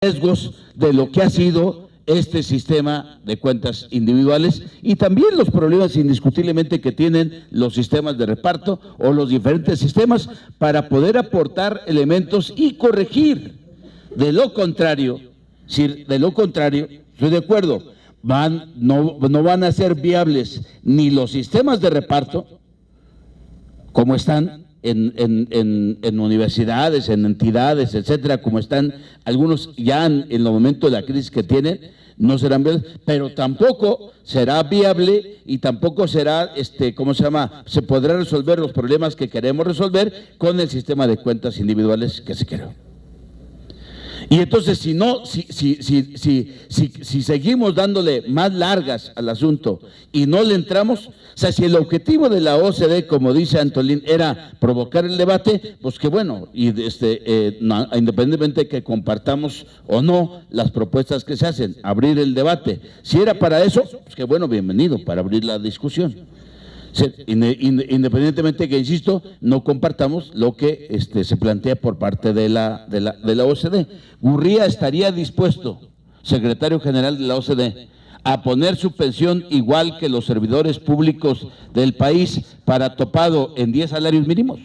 riesgos de lo que ha sido este sistema de cuentas individuales y también los problemas indiscutiblemente que tienen los sistemas de reparto o los diferentes sistemas para poder aportar elementos y corregir. De lo contrario, estoy de acuerdo, no van a ser viables ni los sistemas de reparto como están en universidades, en entidades, etcétera, como están algunos ya en el momento de la crisis que tienen, no serán viables, pero tampoco será viable y tampoco será, se podrá resolver los problemas que queremos resolver con el sistema de cuentas individuales que se creó. Y entonces, si seguimos dándole más largas al asunto y no le entramos, o sea, si el objetivo de la OCDE, como dice Antolín, era provocar el debate, pues que bueno, y independientemente de que compartamos o no las propuestas que se hacen, abrir el debate. Si era para eso, pues que bueno, bienvenido, para abrir la discusión. Independientemente que, insisto, no compartamos lo que se plantea por parte de la OCDE. Gurría estaría dispuesto, secretario general de la OCDE, a poner su pensión igual que los servidores públicos del país para topado en 10 salarios mínimos.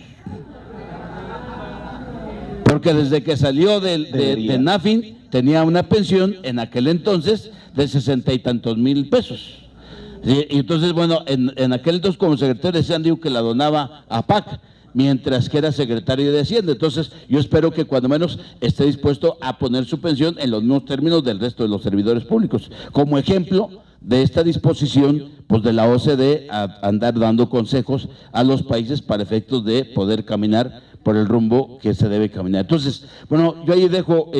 Porque desde que salió de NAFIN tenía una pensión en aquel entonces de 60 y tantos mil pesos. Y entonces, bueno, en aquel entonces como secretario decían, digo, que la donaba a PAC, mientras que era secretario de Hacienda. Entonces, yo espero que cuando menos esté dispuesto a poner su pensión en los mismos términos del resto de los servidores públicos. Como ejemplo de esta disposición, pues de la OCDE a andar dando consejos a los países para efectos de poder caminar por el rumbo que se debe caminar. Entonces, bueno, yo ahí dejo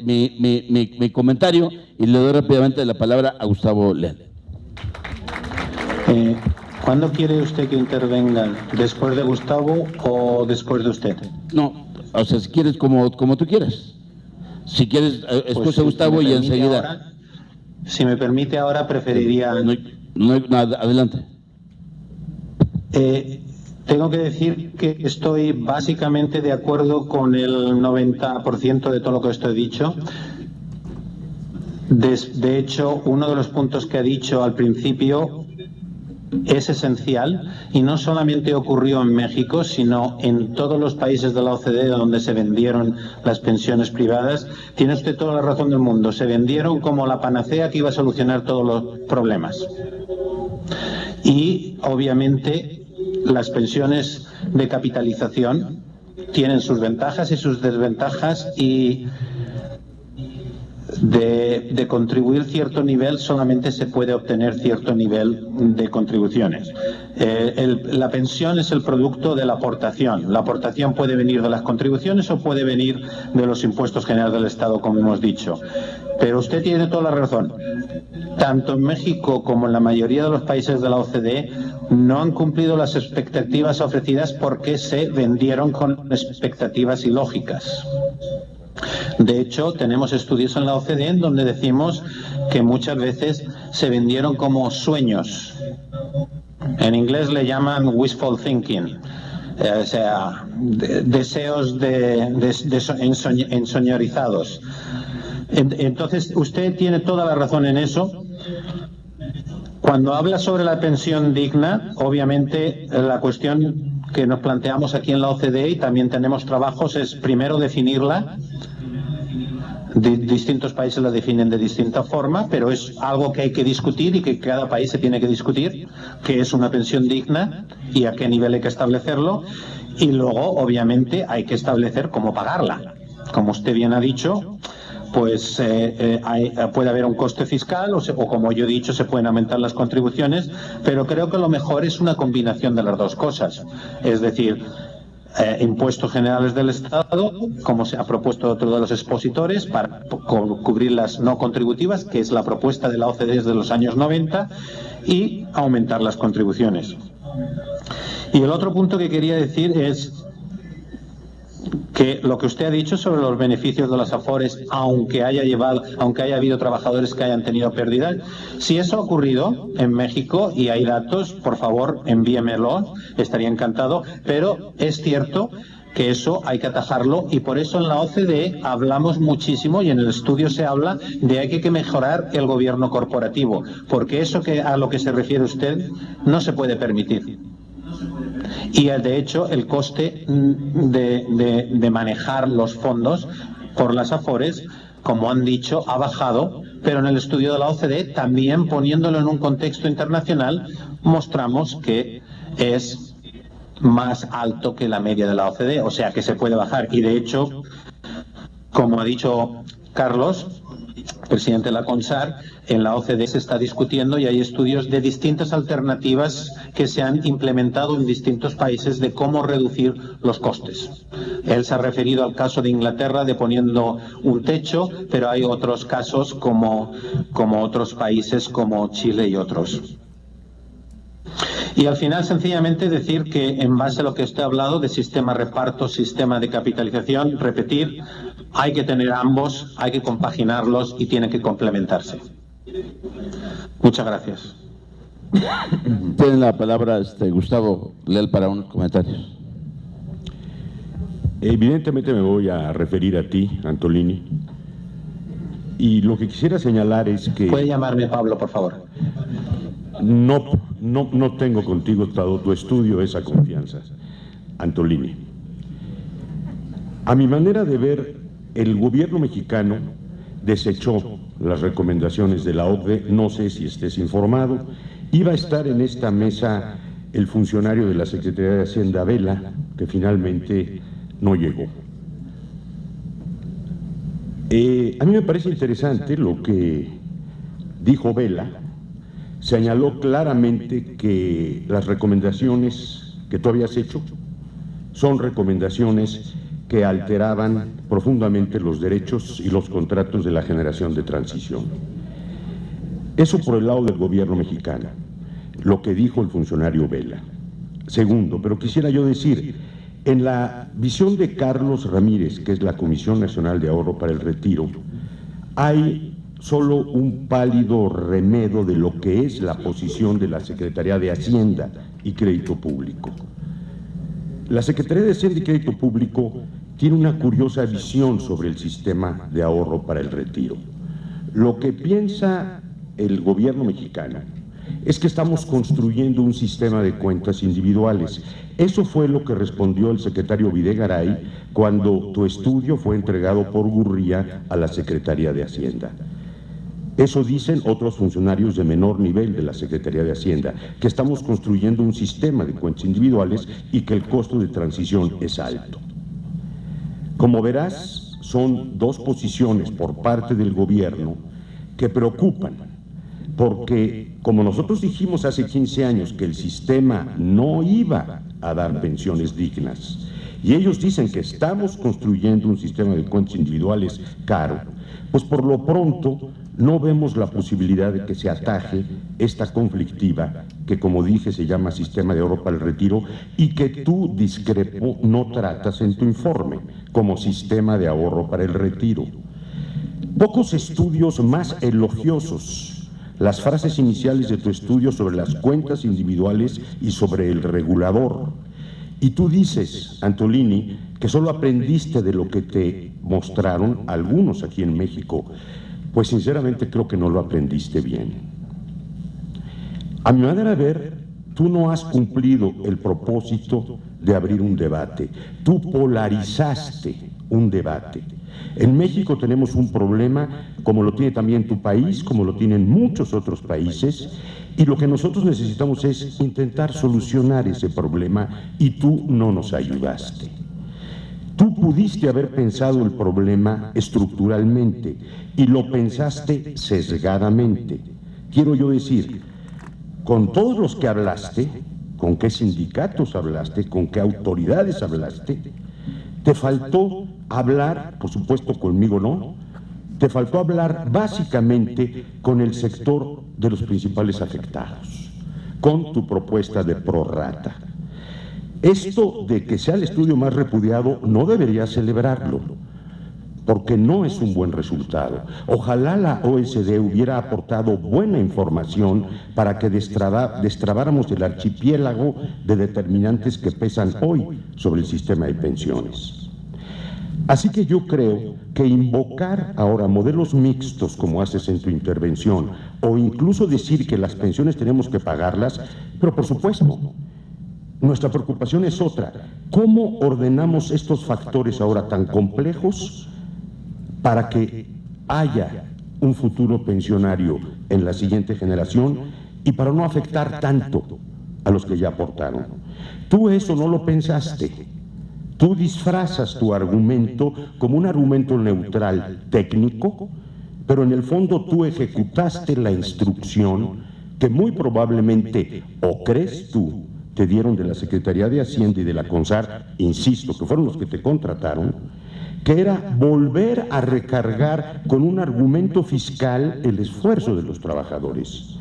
mi comentario y le doy rápidamente la palabra a Gustavo Leal. ¿Cuándo quiere usted que intervengan? ¿Después de Gustavo o después de usted? No, o sea, si quieres, como tú quieras. Si quieres, escucha a Gustavo y enseguida. Ahora, si me permite ahora, preferiría... No hay nada, adelante. Tengo que decir que estoy básicamente de acuerdo con el 90% de todo lo que usted ha dicho. De hecho, uno de los puntos que ha dicho al principio es esencial y no solamente ocurrió en México, sino en todos los países de la OCDE donde se vendieron las pensiones privadas. Tiene usted toda la razón del mundo, se vendieron como la panacea que iba a solucionar todos los problemas. Y obviamente las pensiones de capitalización tienen sus ventajas y sus desventajas, y de contribuir cierto nivel solamente se puede obtener cierto nivel de contribuciones. La pensión es el producto de la aportación. La aportación puede venir de las contribuciones o puede venir de los impuestos generales del Estado, como hemos dicho. Pero usted tiene toda la razón. Tanto en México como en la mayoría de los países de la OCDE no han cumplido las expectativas ofrecidas porque se vendieron con expectativas ilógicas. De hecho, tenemos estudios en la OCDE en donde decimos que muchas veces se vendieron como sueños. En inglés le llaman wishful thinking, o sea, deseos ensoñorizados. Entonces, usted tiene toda la razón en eso. Cuando habla sobre la pensión digna, obviamente la cuestión que nos planteamos aquí en la OCDE, y también tenemos trabajos, es primero definirla. Distintos países la definen de distinta forma, pero es algo que hay que discutir y que cada país se tiene que discutir, qué es una pensión digna y a qué nivel hay que establecerlo. Y luego, obviamente, hay que establecer cómo pagarla. Como usted bien ha dicho, pues puede haber un coste fiscal o como yo he dicho, se pueden aumentar las contribuciones, pero creo que lo mejor es una combinación de las dos cosas. Es decir, impuestos generales del Estado, como se ha propuesto otro de los expositores, para cubrir las no contributivas, que es la propuesta de la OCDE desde los años 90, y aumentar las contribuciones. Y el otro punto que quería decir es que lo que usted ha dicho sobre los beneficios de las AFORES, aunque haya habido trabajadores que hayan tenido pérdidas, si eso ha ocurrido en México y hay datos, por favor envíemelo, estaría encantado, pero es cierto que eso hay que atajarlo, y por eso en la OCDE hablamos muchísimo, y en el estudio se habla de que hay que mejorar el gobierno corporativo, porque eso a lo que se refiere usted no se puede permitir. Y de hecho el coste de manejar los fondos por las Afores, como han dicho, ha bajado, pero en el estudio de la OCDE, también poniéndolo en un contexto internacional, mostramos que es más alto que la media de la OCDE, o sea que se puede bajar. Y de hecho, como ha dicho Carlos, presidente de la CONSAR, en la OCDE se está discutiendo y hay estudios de distintas alternativas que se han implementado en distintos países de cómo reducir los costes. Él se ha referido al caso de Inglaterra de poniendo un techo, pero hay otros casos como otros países como Chile y otros. Y al final, sencillamente decir que en base a lo que usted ha hablado de sistema de reparto, sistema de capitalización, repetir, hay que tener ambos, hay que compaginarlos y tienen que complementarse. Muchas gracias. Tiene la palabra Gustavo Leal para unos comentarios. Evidentemente me voy a referir a ti, Antolini, y lo que quisiera señalar es que... ¿Puede llamarme Pablo, por favor? No tengo contigo, dado tu estudio, esa confianza, Antolini. A mi manera de ver, el gobierno mexicano desechó las recomendaciones de la OCDE, no sé si estés informado. Iba a estar en esta mesa el funcionario de la Secretaría de Hacienda, Vela, que finalmente no llegó. A mí me parece interesante lo que dijo Vela. Señaló claramente que las recomendaciones que tú habías hecho son recomendaciones que alteraban profundamente los derechos y los contratos de la generación de transición. Eso por el lado del gobierno mexicano, lo que dijo el funcionario Vela. Segundo, pero quisiera yo decir, en la visión de Carlos Ramírez, que es la Comisión Nacional de Ahorro para el Retiro, hay solo un pálido remedo de lo que es la posición de la Secretaría de Hacienda y Crédito Público. La Secretaría de Hacienda y Crédito Público tiene una curiosa visión sobre el sistema de ahorro para el retiro. Lo que piensa el gobierno mexicano es que estamos construyendo un sistema de cuentas individuales. Eso fue lo que respondió el secretario Videgaray cuando tu estudio fue entregado por Gurría a la Secretaría de Hacienda. Eso dicen otros funcionarios de menor nivel de la Secretaría de Hacienda, que estamos construyendo un sistema de cuentas individuales y que el costo de transición es alto. Como verás, son dos posiciones por parte del gobierno que preocupan, porque como nosotros dijimos hace 15 años que el sistema no iba a dar pensiones dignas, y ellos dicen que estamos construyendo un sistema de cuentas individuales caro, pues por lo pronto no vemos la posibilidad de que se ataje esta conflictiva que, como dije, se llama sistema de ahorro para el retiro y que tú, discrepo, no tratas en tu informe como sistema de ahorro para el retiro. Pocos estudios más elogiosos, las frases iniciales de tu estudio sobre las cuentas individuales y sobre el regulador. Y tú dices, Antolini, que solo aprendiste de lo que te mostraron algunos aquí en México. Pues sinceramente creo que no lo aprendiste bien. A mi manera de ver, tú no has cumplido el propósito de abrir un debate. Tú polarizaste un debate. En México tenemos un problema, como lo tiene también tu país, como lo tienen muchos otros países, y lo que nosotros necesitamos es intentar solucionar ese problema, y tú no nos ayudaste. Tú pudiste haber pensado el problema estructuralmente y lo pensaste sesgadamente. Quiero yo decir, con todos los que hablaste, con qué sindicatos hablaste, con qué autoridades hablaste, te faltó hablar, por supuesto conmigo no, te faltó hablar básicamente con el sector de los principales afectados, con tu propuesta de prorrata. Esto de que sea el estudio más repudiado no debería celebrarlo. porque no es un buen resultado. Ojalá la OSD hubiera aportado buena información para que destrabáramos el archipiélago de determinantes que pesan hoy sobre el sistema de pensiones. Así que yo creo que invocar ahora modelos mixtos, como haces en tu intervención, o incluso decir que las pensiones tenemos que pagarlas, pero por supuesto, nuestra preocupación es otra. ¿Cómo ordenamos estos factores ahora tan complejos para que haya un futuro pensionario en la siguiente generación y para no afectar tanto a los que ya aportaron? Tú eso no lo pensaste. Tú disfrazas tu argumento como un argumento neutral, técnico, pero en el fondo tú ejecutaste la instrucción que muy probablemente, o crees tú, te dieron de la Secretaría de Hacienda y de la CONSAR, insisto, que fueron los que te contrataron, que era volver a recargar con un argumento fiscal el esfuerzo de los trabajadores.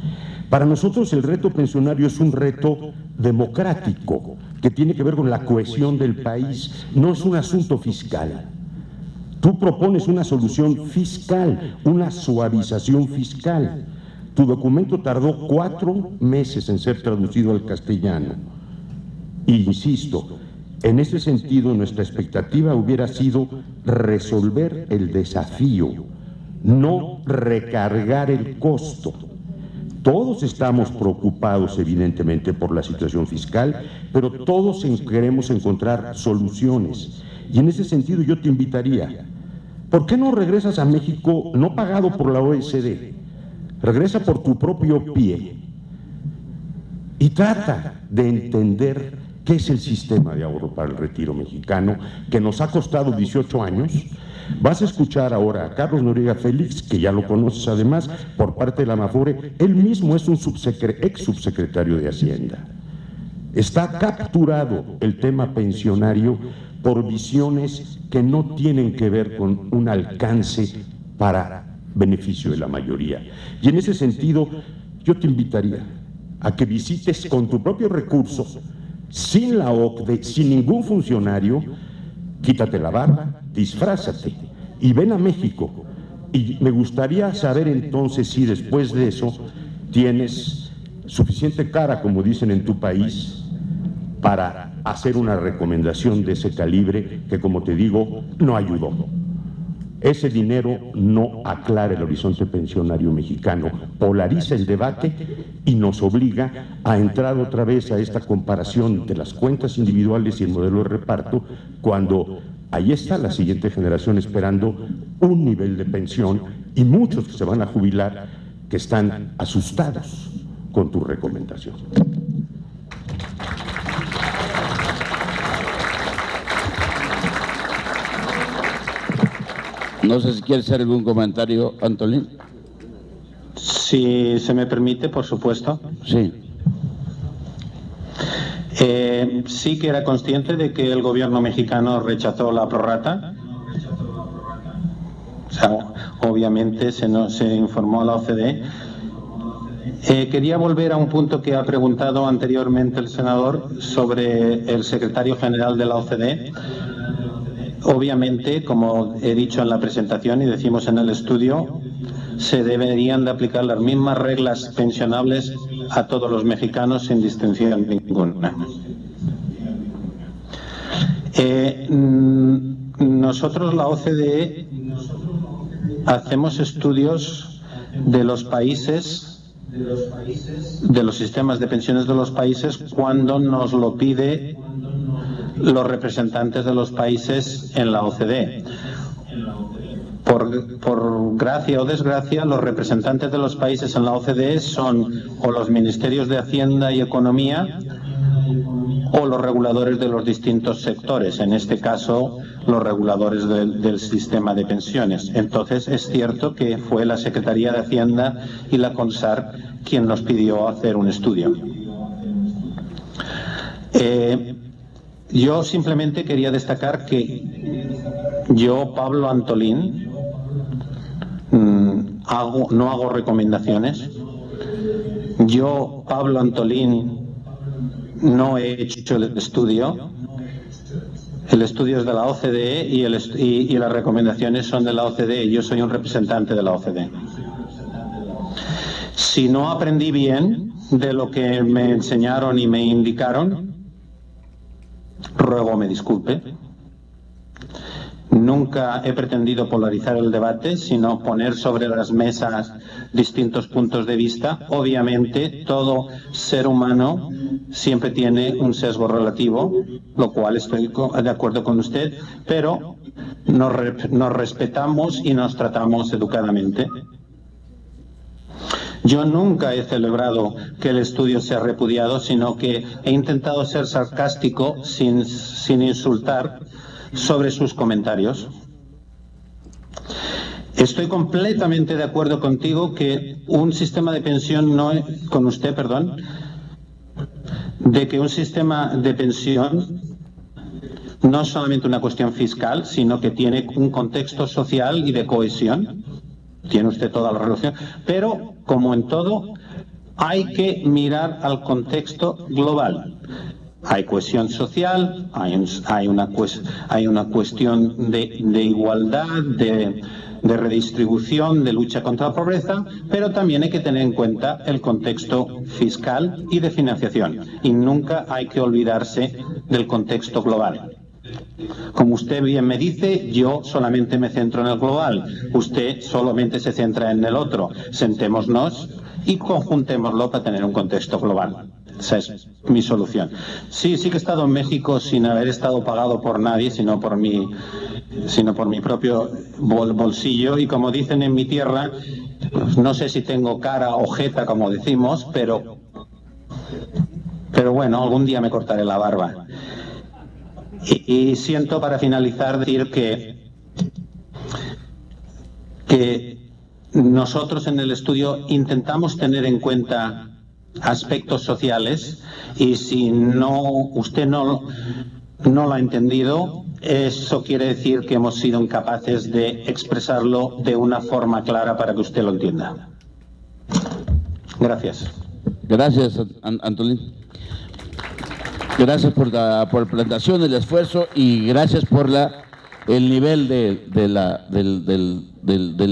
Para nosotros el reto pensionario es un reto democrático, que tiene que ver con la cohesión del país, no es un asunto fiscal. Tú propones una solución fiscal, una suavización fiscal. Tu documento tardó 4 meses en ser traducido al castellano. Y insisto, en ese sentido nuestra expectativa hubiera sido resolver el desafío, no recargar el costo. Todos estamos preocupados evidentemente por la situación fiscal, pero todos queremos encontrar soluciones. Y en ese sentido yo te invitaría, ¿por qué no regresas a México no pagado por la OSD? Regresa por tu propio pie y trata de entender qué es el sistema de ahorro para el retiro mexicano, que nos ha costado 18 años. Vas a escuchar ahora a Carlos Noriega Félix, que ya lo conoces además, por parte de la Amafore. Él mismo es un ex subsecretario de Hacienda. Está capturado el tema pensionario por visiones que no tienen que ver con un alcance para beneficio de la mayoría. Y en ese sentido, yo te invitaría a que visites con tu propio recurso, sin la OCDE, sin ningún funcionario, quítate la barba, disfrázate y ven a México. Y me gustaría saber entonces si después de eso tienes suficiente cara, como dicen en tu país, para hacer una recomendación de ese calibre que, como te digo, no ayudó. Ese dinero no aclara el horizonte pensionario mexicano, polariza el debate y nos obliga a entrar otra vez a esta comparación de las cuentas individuales y el modelo de reparto, cuando ahí está la siguiente generación esperando un nivel de pensión y muchos que se van a jubilar que están asustados con tu recomendación. No sé si quieres hacer algún comentario, Antolín. Si se me permite, por supuesto. Sí. Sí que era consciente de que el gobierno mexicano rechazó la prorrata. O sea, obviamente se informó a la OCDE. Quería volver a un punto que ha preguntado anteriormente el senador sobre el secretario general de la OCDE. Obviamente, como he dicho en la presentación y decimos en el estudio, se deberían de aplicar las mismas reglas pensionables a todos los mexicanos sin distinción ninguna. Nosotros, la OCDE, hacemos estudios de los países, de los sistemas de pensiones de los países, cuando nos lo pide los representantes de los países en la OCDE. Por gracia o desgracia, los representantes de los países en la OCDE son o los ministerios de Hacienda y Economía o los reguladores de los distintos sectores, en este caso los reguladores del sistema de pensiones. Entonces es cierto que fue la Secretaría de Hacienda y la CONSAR quien nos pidió hacer un estudio. Yo simplemente quería destacar que yo, Pablo Antolín, no hago recomendaciones. Yo, Pablo Antolín, no he hecho el estudio. El estudio es de la OCDE y las recomendaciones son de la OCDE. Yo soy un representante de la OCDE. Si no aprendí bien de lo que me enseñaron y me indicaron, ruego me disculpe. Nunca he pretendido polarizar el debate, sino poner sobre las mesas distintos puntos de vista. Obviamente, todo ser humano siempre tiene un sesgo relativo, lo cual estoy de acuerdo con usted, pero nos respetamos y nos tratamos educadamente. Yo nunca he celebrado que el estudio sea repudiado, sino que he intentado ser sarcástico sin insultar sobre sus comentarios. Estoy completamente de acuerdo contigo que un sistema de pensión de que un sistema de pensión no es solamente una cuestión fiscal, sino que tiene un contexto social y de cohesión. Tiene usted toda la relación, pero como en todo, hay que mirar al contexto global. Hay cohesión social, hay una cuestión de igualdad, de redistribución, de lucha contra la pobreza, pero también hay que tener en cuenta el contexto fiscal y de financiación. Y nunca hay que olvidarse del contexto global. Como usted bien me dice, yo solamente me centro en el global, usted solamente se centra en el otro. Sentémonos y conjuntémoslo para tener un contexto global. Esa es mi solución. Sí que he estado en México sin haber estado pagado por nadie, sino por mi propio bolsillo, y como dicen en mi tierra, no sé si tengo cara o jeta, como decimos, pero bueno, algún día me cortaré la barba. Y siento, para finalizar, decir que nosotros en el estudio intentamos tener en cuenta aspectos sociales, y si usted no lo ha entendido, eso quiere decir que hemos sido incapaces de expresarlo de una forma clara para que usted lo entienda. Gracias. Gracias, Antolín. Gracias por la presentación, el esfuerzo, y gracias por el nivel del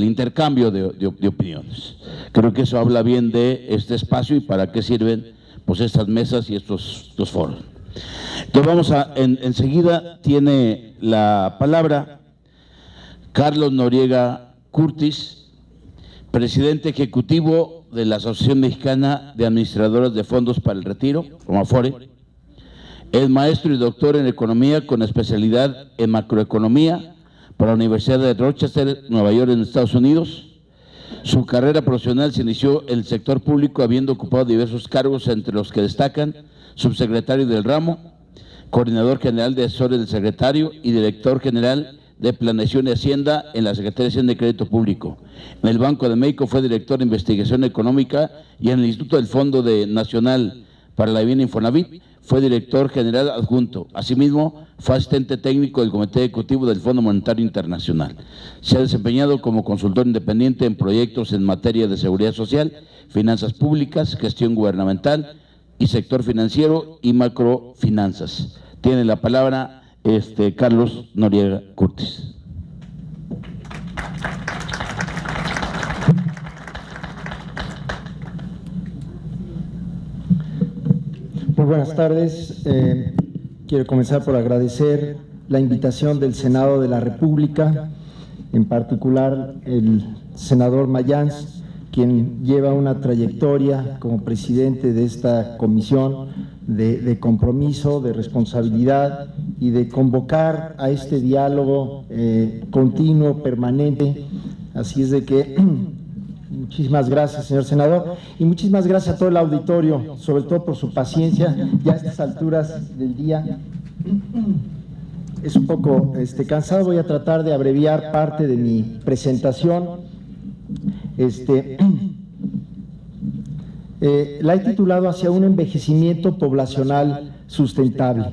intercambio de opiniones. Creo que eso habla bien de este espacio y para qué sirven pues estas mesas y estos foros. Entonces enseguida tiene la palabra Carlos Noriega Curtis, presidente ejecutivo de la Asociación Mexicana de Administradoras de Fondos para el Retiro, como Afore. Es maestro y doctor en Economía con especialidad en Macroeconomía por la Universidad de Rochester, Nueva York, en Estados Unidos. Su carrera profesional se inició en el sector público, habiendo ocupado diversos cargos, entre los que destacan subsecretario del ramo, coordinador general de asesores del secretario y director general de Planeación y Hacienda en la Secretaría de Hacienda y Crédito Público. En el Banco de México fue director de Investigación Económica, y en el Instituto del Fondo Nacional para la Vivienda, Infonavit, fue director general adjunto. Asimismo, fue asistente técnico del Comité Ejecutivo del Fondo Monetario Internacional. Se ha desempeñado como consultor independiente en proyectos en materia de seguridad social, finanzas públicas, gestión gubernamental y sector financiero y macrofinanzas. Tiene la palabra Carlos Noriega Curtis. Muy buenas tardes. Quiero comenzar por agradecer la invitación del Senado de la República, en particular el senador Mayans, quien lleva una trayectoria como presidente de esta comisión de compromiso, de responsabilidad y de convocar a este diálogo continuo, permanente. Así es de que muchísimas gracias, señor senador, y muchísimas gracias a todo el auditorio, sobre todo por su paciencia. Ya a estas alturas del día es un poco cansado. Voy a tratar de abreviar parte de mi presentación. La he titulado Hacia un envejecimiento poblacional sustentable.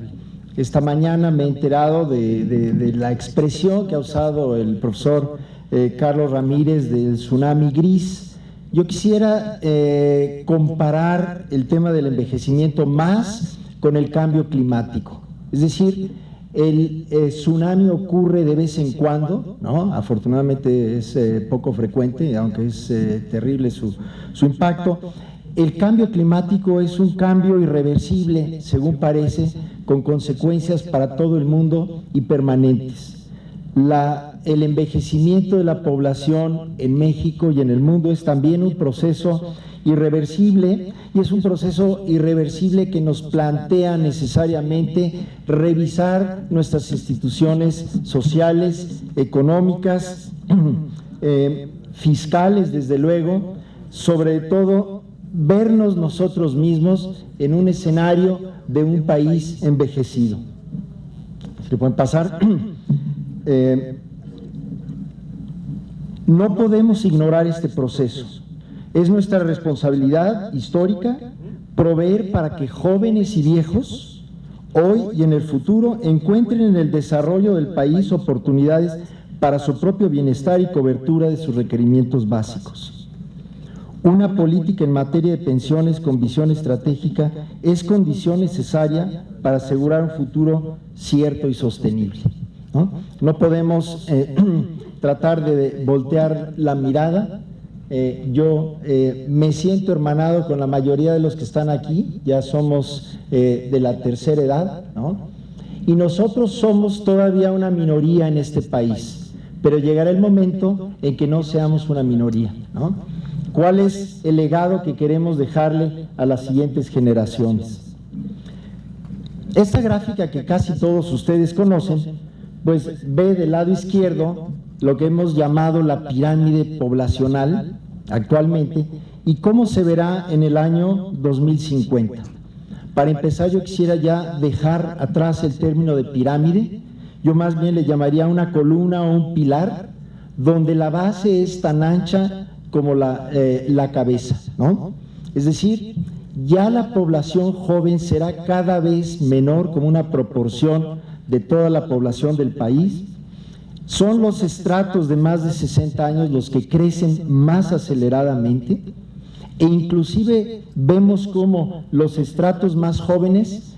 Esta mañana me he enterado de la expresión que ha usado el profesor Carlos Ramírez del tsunami gris. Yo quisiera comparar el tema del envejecimiento más con el cambio climático. Es decir, El tsunami ocurre de vez en cuando, ¿no? Afortunadamente es poco frecuente, aunque es terrible su impacto. El cambio climático es un cambio irreversible, según parece, con consecuencias para todo el mundo y permanentes. El envejecimiento de la población en México y en el mundo es también un proceso irreversible, y es un proceso irreversible que nos plantea necesariamente revisar nuestras instituciones sociales, económicas, fiscales, desde luego, sobre todo vernos nosotros mismos en un escenario de un país envejecido. ¿Se pueden pasar? No podemos ignorar este proceso. Es nuestra responsabilidad histórica proveer para que jóvenes y viejos, hoy y en el futuro, encuentren en el desarrollo del país oportunidades para su propio bienestar y cobertura de sus requerimientos básicos. Una política en materia de pensiones con visión estratégica es condición necesaria para asegurar un futuro cierto y sostenible, ¿no? No podemos tratar de voltear la mirada. Yo me siento hermanado con la mayoría de los que están aquí, ya somos de la tercera edad, ¿no? Y nosotros somos todavía una minoría en este país, pero llegará el momento en que no seamos una minoría, ¿no? ¿Cuál es el legado que queremos dejarle a las siguientes generaciones? Esta gráfica que casi todos ustedes conocen, pues ve del lado izquierdo lo que hemos llamado la pirámide poblacional actualmente y cómo se verá en el año 2050. Para empezar, yo quisiera ya dejar atrás el término de pirámide, yo más bien le llamaría una columna o un pilar, donde la base es tan ancha como la cabeza, ¿no? Es decir, ya la población joven será cada vez menor como una proporción de toda la población del país. Son los estratos de más de 60 años los que crecen más aceleradamente, e inclusive vemos cómo los estratos más jóvenes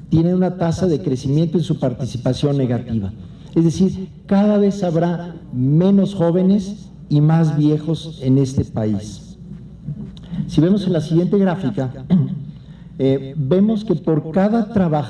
tienen una tasa de crecimiento en su participación negativa. Es decir, cada vez habrá menos jóvenes y más viejos en este país. Si vemos en la siguiente gráfica, vemos que por cada trabajador